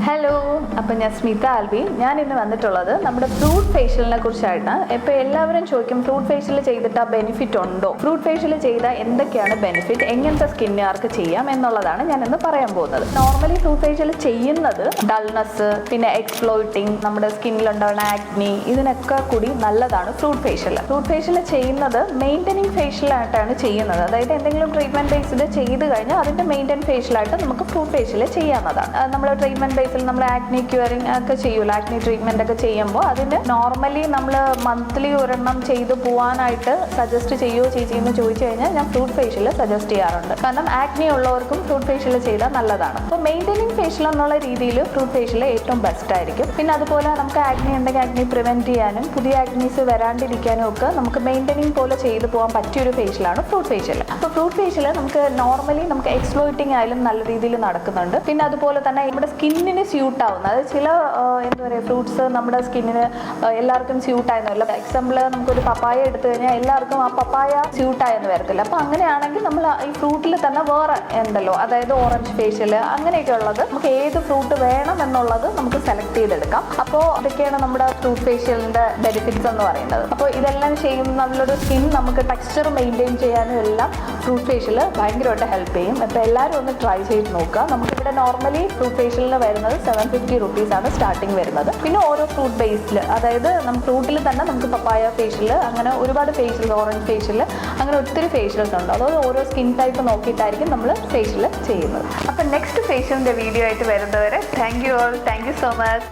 Hello, അപ്പം ഞാൻ സ്മിത ആൽബി. ഞാൻ ഇന്ന് വന്നിട്ടുള്ളത് നമ്മുടെ ഫ്രൂട്ട് ഫേഷ്യലിനെ കുറിച്ചായിട്ട്. ഇപ്പോൾ എല്ലാവരും ചോദിക്കും ഫ്രൂട്ട് ഫേഷ്യൽ ചെയ്തിട്ട് ബെനിഫിറ്റ് ഉണ്ടോ, ഫ്രൂട്ട് ഫേഷ്യൽ ചെയ്താൽ എന്തൊക്കെയാണ് ബെനിഫിറ്റ്, എങ്ങനത്തെ സ്കിന്നുകാർക്ക് ചെയ്യാം എന്നുള്ളതാണ് ഞാൻ ഇന്ന് പറയാൻ പോകുന്നത്. നോർമലി ഫ്രൂട്ട് ഫേഷ്യൽ ചെയ്യുന്നത് ഡൾനെസ്, പിന്നെ എക്സ്പ്ലോയിറ്റിംഗ്, നമ്മുടെ സ്കിന്നിലുണ്ടാകുന്ന ആക്നി, ഇതിനൊക്കെ കൂടി നല്ലതാണ് ഫ്രൂട്ട് ഫേഷ്യൽ. ഫ്രൂട്ട് ഫേഷ്യൽ ചെയ്യുന്നത് മെയിൻറ്റനിങ് ഫേഷ്യലായിട്ടാണ് ചെയ്യുന്നത്. അതായത് എന്തെങ്കിലും ട്രീറ്റ്മെൻറ്റ് ബേസ്ഡ് ചെയ്ത് കഴിഞ്ഞാൽ അതിൻ്റെ മെയിൻറ്റെയിൻ ഫേഷ്യലായിട്ട് നമുക്ക് ഫ്രൂട്ട് ഫേഷ്യൽ ചെയ്യാവുന്നതാണ്. നമ്മൾ ട്രീറ്റ്മെൻറ്റ് ബേസിൽ നമ്മൾ ആക്നി ക്യൂറിങ് ഒക്കെ ചെയ്യൂല, ആക്നി ട്രീറ്റ്മെന്റ് ഒക്കെ ചെയ്യുമ്പോൾ അതിന് നോർമലി നമ്മൾ മന്ത്ലി ഒരെണ്ണം ചെയ്തു പോകാനായിട്ട് സജസ്റ്റ് ചെയ്യുമോ ചേച്ചി എന്ന് ചോദിച്ചു കഴിഞ്ഞാൽ ഞാൻ ഫ്രൂട്ട് ഫേഷ്യൽ സജസ്റ്റ് ചെയ്യാറുണ്ട്. കാരണം ആക്നി ഉള്ളവർക്കും ഫ്രൂട്ട് ഫേഷ്യൽ ചെയ്താൽ നല്ലതാണ്. അപ്പോൾ മെയിൻറ്റെയിനിങ് ഫേഷ്യൽ എന്നുള്ള രീതിയിൽ ഫ്രൂട്ട് ഫേഷ്യൽ ഏറ്റവും ബെസ്റ്റ് ആയിരിക്കും. പിന്നെ അതുപോലെ നമുക്ക് ആക്നി ഉണ്ടെങ്കിൽ ആക്നി പ്രിവെന്റ് ചെയ്യാനും പുതിയ ആക്നീസ് വരാണ്ടിരിക്കാനും ഒക്കെ നമുക്ക് മെയിൻറ്റെയിനിങ് പോലെ ചെയ്തു പോകാൻ പറ്റിയൊരു ഫേഷ്യലാണ് ഫ്രൂട്ട് ഫേഷ്യൽ. അപ്പോൾ ഫ്രൂട്ട് ഫേഷ്യൽ നമുക്ക് നോർമലി നമുക്ക് എക്സ്പ്ലോയിറ്റിംഗ് ആയാലും നല്ല രീതിയിൽ നടക്കുന്നുണ്ട്. പിന്നെ അതുപോലെ തന്നെ നമ്മുടെ സ്കിന്നിന് സ്യൂട്ട് ആവുന്ന, അതായത് ചില എന്താ പറയുക ഫ്രൂട്ട്സ് നമ്മുടെ സ്കിന്നിന് എല്ലാവർക്കും സ്യൂട്ട് ആയെന്നില്ല. എക്സാമ്പിൾ നമുക്കൊരു പപ്പായ എടുത്തു കഴിഞ്ഞാൽ എല്ലാവർക്കും ആ പപ്പായ സ്യൂട്ട് ആയെന്ന് വരത്തില്ല. അപ്പോൾ അങ്ങനെയാണെങ്കിൽ നമ്മൾ ഈ ഫ്രൂട്ടിൽ തന്നെ വേറെ ഉണ്ടല്ലോ, അതായത് ഓറഞ്ച് ഫേഷ്യൽ അങ്ങനെയൊക്കെ ഉള്ളത് നമുക്ക് ഏത് ഫ്രൂട്ട് വേണം എന്നുള്ളത് നമുക്ക് സെലക്ട് ചെയ്തെടുക്കാം. അപ്പോൾ ഇതൊക്കെയാണ് നമ്മുടെ ഫ്രൂട്ട് ഫേഷ്യലിൻ്റെ ബെനിഫിറ്റ്സ് എന്ന് പറയുന്നത്. അപ്പോൾ ഇതെല്ലാം ചെയ്യുമ്പോൾ നല്ലൊരു സ്കിൻ നമുക്ക് ടെക്സ്ചർ മെയിൻറ്റെയിൻ ചെയ്യാനും എല്ലാം ഫ്രൂട്ട് ഫേഷ്യൽ ഭയങ്കരമായിട്ട് ഹെൽപ്പ് ചെയ്യും. അപ്പോൾ എല്ലാവരും ഒന്ന് ട്രൈ ചെയ്ത് നോക്കുക. നമുക്കിവിടെ നോർമലി ഫ്രൂട്ട് ഫേഷ്യലിന് വരുന്നത് 750 rupees സ്റ്റാർട്ടിങ് വരുന്നത്. പിന്നെ ഓരോ ഫ്രൂട്ട് ബേസിൽ, അതായത് നമുക്ക് ഫ്രൂട്ടിൽ തന്നെ നമുക്ക് പപ്പായ ഫേഷ്യൽ, അങ്ങനെ ഒരുപാട് ഫേഷ്യൽ, ഓറഞ്ച് ഫേഷ്യൽ, അങ്ങനെ ഒത്തിരി ഫേഷ്യൽസ് ഉണ്ട്. അതായത് ഓരോ സ്കിൻ ടൈപ്പ് നോക്കിയിട്ടായിരിക്കും നമ്മൾ ഫേഷ്യൽ ചെയ്യുന്നത്. അപ്പം നെക്സ്റ്റ് ഫേഷ്യലിൻ്റെ വീഡിയോ ആയിട്ട് വരുന്നവരെ thank you all, thank you so much.